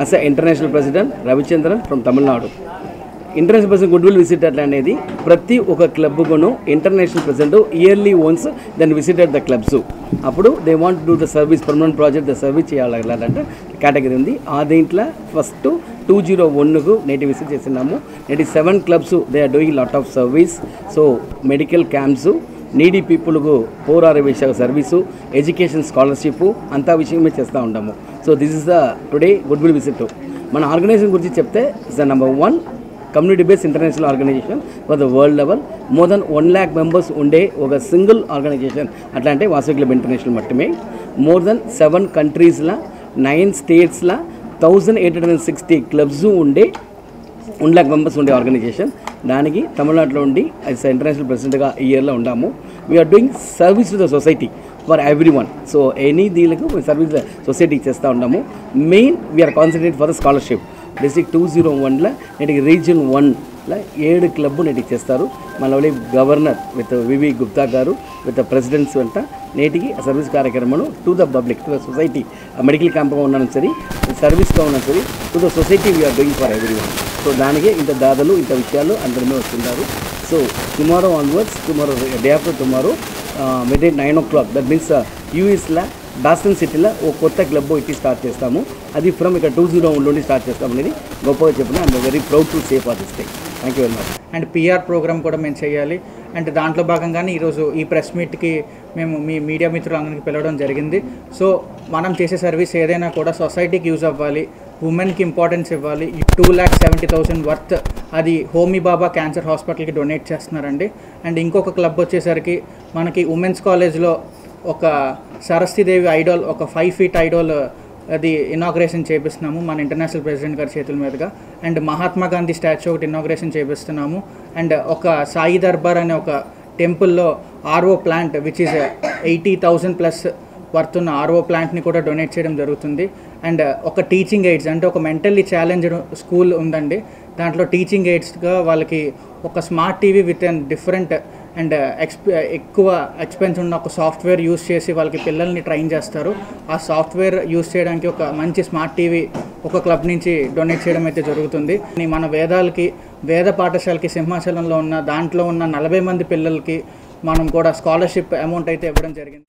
as an international president, Ravichandran from Tamil Nadu. International president goodwill visit అనేది ప్రతి ఒక క్లబ్కును international president yearly once then visited the clubs. అప్పుడు they want do the service, permanent project the service చేయాలంటే category ఉంది. ఆ దీంట్లో first 2001కు నేటి విజిట్ చేస్తున్నాము. నేటి 7 clubs they are doing lot of service. So medical camps, needy పీపుల్కు పౌరారవేశ సర్వీసు, ఎడ్యుకేషన్ స్కాలర్షిప్ అంతా విషయమే చేస్తూ ఉంటాము. So this is the today goodwill visit. మన ఆర్గనైజేషన్ గురించి చెప్తే is the number 1 community based international organization for the world level. More than 1 lakh members unde oka single organization atlante Vasavi Club International mattame. More than 7 countries la 9 states la 1860 clubs unde 1 lakh members unde organization. దానికి తమిళనాడులో ఉండి as international ప్రెసిడెంట్గా ఈ ఇయర్లో ఉన్నాము. We are doing service to the society for everyone. So any దీనికి service సొసైటీకి చేస్తూ ఉన్నాము. Main we are concentrate for the scholarship. District 201లో నేటికి రీజన్ 1లో 7 క్లబ్ నేటికి చేస్తారు. మళ్ళీ గవర్నర్ విత్ వివి గుప్తా గారు విత్ ప్రెసిడెంట్స్ వెంట నేటికి సర్వీస్ కార్యక్రమం to the public, to the society, medical క్యాంప్గా ఉన్నాను సరే, సర్వీస్గా ఉన్నా సరే, to the society we are doing for everyone. So దానికి ఇంత దాదాలు ఇంత విషయాలు అందరిమే వస్తున్నారు. So tomorrow onwards, tomorrow day after tomorrow midnight 9 o'clock, that means యూఎస్లో బాస్టన్ సిటీలో ఓ కొత్త క్లబ్ ఇట్టి స్టార్ట్ చేస్తాము. అది ఫ్రమ్ ఇక్కడ 201 నుండి స్టార్ట్ చేస్తాము అనేది గొప్పగా చెప్పిన I'm very proud to say for this day. Thank you very much. And PR program కూడా మేము చేయాలి. అండ్ దాంట్లో భాగంగానే ఈరోజు ఈ ప్రెస్ మీట్కి మేము మీ మీడియా మిత్రులందరికీ పిలవడం జరిగింది. సో మనం చేసే సర్వీస్ ఏదైనా కూడా సొసైటీకి యూజ్ అవ్వాలి, ఉమెన్కి ఇంపార్టెన్స్ ఇవ్వాలి. 2,70,000 వర్త్ అది హోమీ బాబా క్యాన్సర్ హాస్పిటల్కి డొనేట్ చేస్తున్నారండి. అండ్ ఇంకొక క్లబ్ వచ్చేసరికి మనకి ఉమెన్స్ కాలేజ్లో ఒక సరస్వతీదేవి ఐడాల్, ఒక 5 feet ఐడాల్ అది ఇనాగ్రేషన్ చేపిస్తున్నాము మన ఇంటర్నేషనల్ ప్రెసిడెంట్ గారి చేతుల మీదుగా. అండ్ మహాత్మా గాంధీ స్టాచ్యూ ఒకటి ఇనాగ్రేషన్ చేపిస్తున్నాము. అండ్ ఒక సాయి దర్బార్ అనే ఒక టెంపుల్లో RO plant which is 80,000 plus worth ఉన్న ఆర్ఓ ప్లాంట్ని కూడా డొనేట్ చేయడం జరుగుతుంది. అండ్ ఒక టీచింగ్ ఎయిడ్స్ అంటే ఒక మెంటల్లీ ఛాలెంజ్డ్ స్కూల్ ఉందండి. దాంట్లో టీచింగ్ ఎయిడ్స్గా వాళ్ళకి ఒక smart TV with and different and ఎక్కువ ఎక్స్పెన్స్ ఉన్న ఒక సాఫ్ట్వేర్ యూస్ చేసి వాళ్ళకి పిల్లల్ని ట్రైన్ చేస్తారు. ఆ సాఫ్ట్వేర్ యూస్ చేయడానికి ఒక మంచి స్మార్ట్ టీవీ ఒక క్లబ్ నుంచి డొనేట్ చేయడం అయితే జరుగుతుంది. మన వేదాలకి, వేద పాఠశాలకి సింహాచలంలో ఉన్న దాంట్లో ఉన్న 40 మంది పిల్లలకి మనం కూడా స్కాలర్షిప్ అమౌంట్ అయితే ఇవ్వడం జరిగింది.